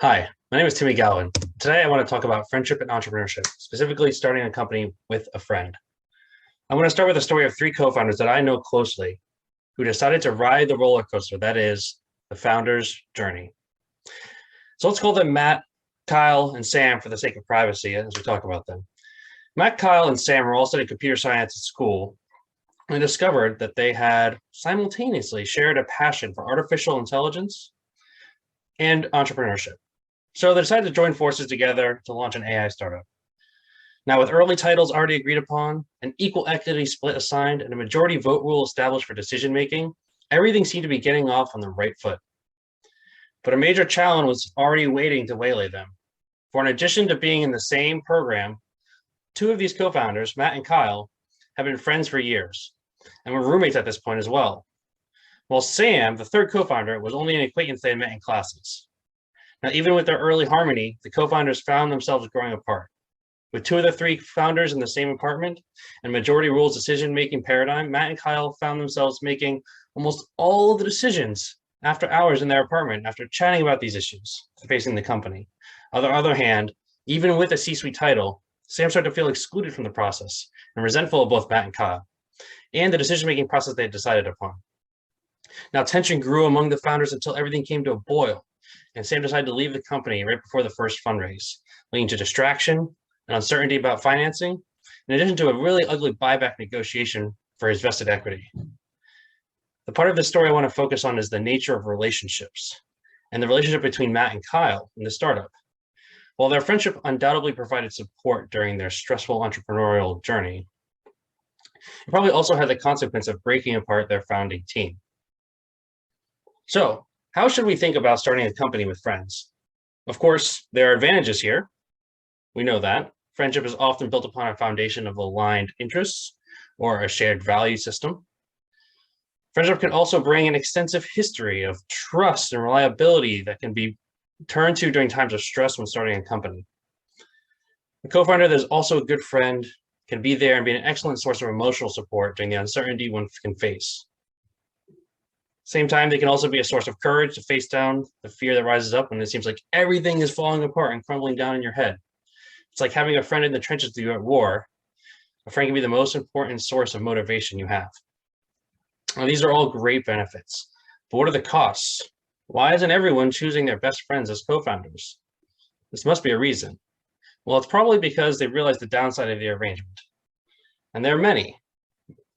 Hi, my name is Timmy Galvin. Today I want to talk about friendship and entrepreneurship, specifically starting a company with a friend. I'm going to start with a story of three co-founders that I know closely who decided to ride the roller coaster that is the founder's journey. So let's call them Matt, Kyle, and Sam for the sake of privacy as we talk about them. Matt, Kyle, and Sam were all studying computer science at school and discovered that they had simultaneously shared a passion for artificial intelligence and entrepreneurship. So they decided to join forces together to launch an AI startup. Now, with early titles already agreed upon, an equal equity split assigned, and a majority vote rule established for decision making, everything seemed to be getting off on the right foot. But a major challenge was already waiting to waylay them. For in addition to being in the same program, two of these co-founders, Matt and Kyle, have been friends for years and were roommates at this point as well. While Sam, the third co-founder, was only an acquaintance they had met in classes. Now, even with their early harmony, the co-founders found themselves growing apart. With two of the three founders in the same apartment and majority rules decision-making paradigm, Matt and Kyle found themselves making almost all of the decisions after hours in their apartment after chatting about these issues facing the company. On the other hand, even with a C-suite title, Sam started to feel excluded from the process and resentful of both Matt and Kyle and the decision-making process they had decided upon. Now, tension grew among the founders until everything came to a boil, and Sam decided to leave the company right before the first fundraise, leading to distraction and uncertainty about financing, in addition to a really ugly buyback negotiation for his vested equity. The part of the story I want to focus on is the nature of relationships and the relationship between Matt and Kyle in the startup. While their friendship undoubtedly provided support during their stressful entrepreneurial journey, it probably also had the consequence of breaking apart their founding team. So, how should we think about starting a company with friends? Of course, there are advantages here. We know that. Friendship is often built upon a foundation of aligned interests or a shared value system. Friendship can also bring an extensive history of trust and reliability that can be turned to during times of stress when starting a company. A co-founder that is also a good friend can be there and be an excellent source of emotional support during the uncertainty one can face. Same time, they can also be a source of courage to face down the fear that rises up when it seems like everything is falling apart and crumbling down in your head. It's like having a friend in the trenches with you at war. A friend can be the most important source of motivation you have. Now, these are all great benefits, but what are the costs? Why isn't everyone choosing their best friends as co-founders? This must be a reason. Well, it's probably because they realize the downside of the arrangement. And there are many.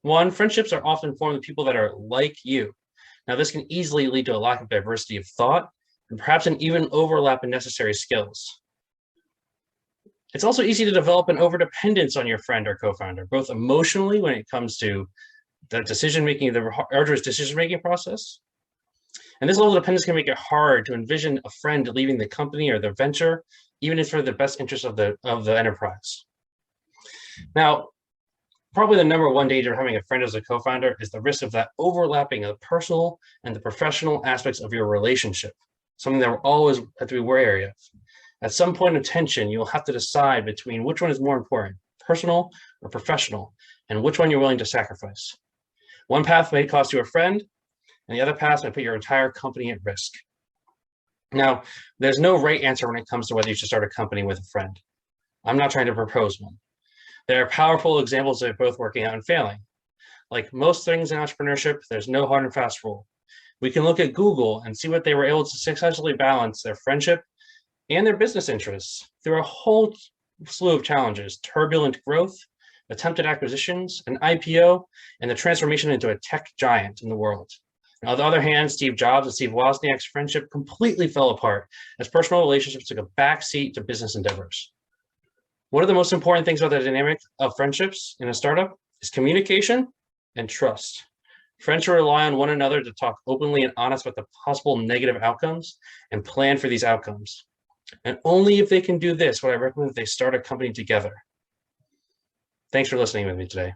One, friendships are often formed with people that are like you. Now, this can easily lead to a lack of diversity of thought and perhaps an even overlap in necessary skills. It's also easy to develop an overdependence on your friend or co-founder, both emotionally when it comes to the decision-making, the arduous decision-making process. And this level of dependence can make it hard to envision a friend leaving the company or the venture, even if for the best interest of the enterprise. Now, probably the number one danger of having a friend as a co-founder is the risk of that overlapping of the personal and the professional aspects of your relationship, something that we're always have to be wary of. At some point of tension, you'll have to decide between which one is more important, personal or professional, and which one you're willing to sacrifice. One path may cost you a friend, and the other path may put your entire company at risk. Now, there's no right answer when it comes to whether you should start a company with a friend. I'm not trying to propose one. There are powerful examples of both working out and failing. Like most things in entrepreneurship, there's no hard and fast rule. We can look at Google and see what they were able to successfully balance their friendship and their business interests through a whole slew of challenges: turbulent growth, attempted acquisitions, an IPO, and the transformation into a tech giant in the world. Now, on the other hand, Steve Jobs and Steve Wozniak's friendship completely fell apart as personal relationships took a backseat to business endeavors. One of the most important things about the dynamic of friendships in a startup is communication and trust. Friends should rely on one another to talk openly and honest about the possible negative outcomes and plan for these outcomes. And only if they can do this would I recommend that they start a company together. Thanks for listening with me today.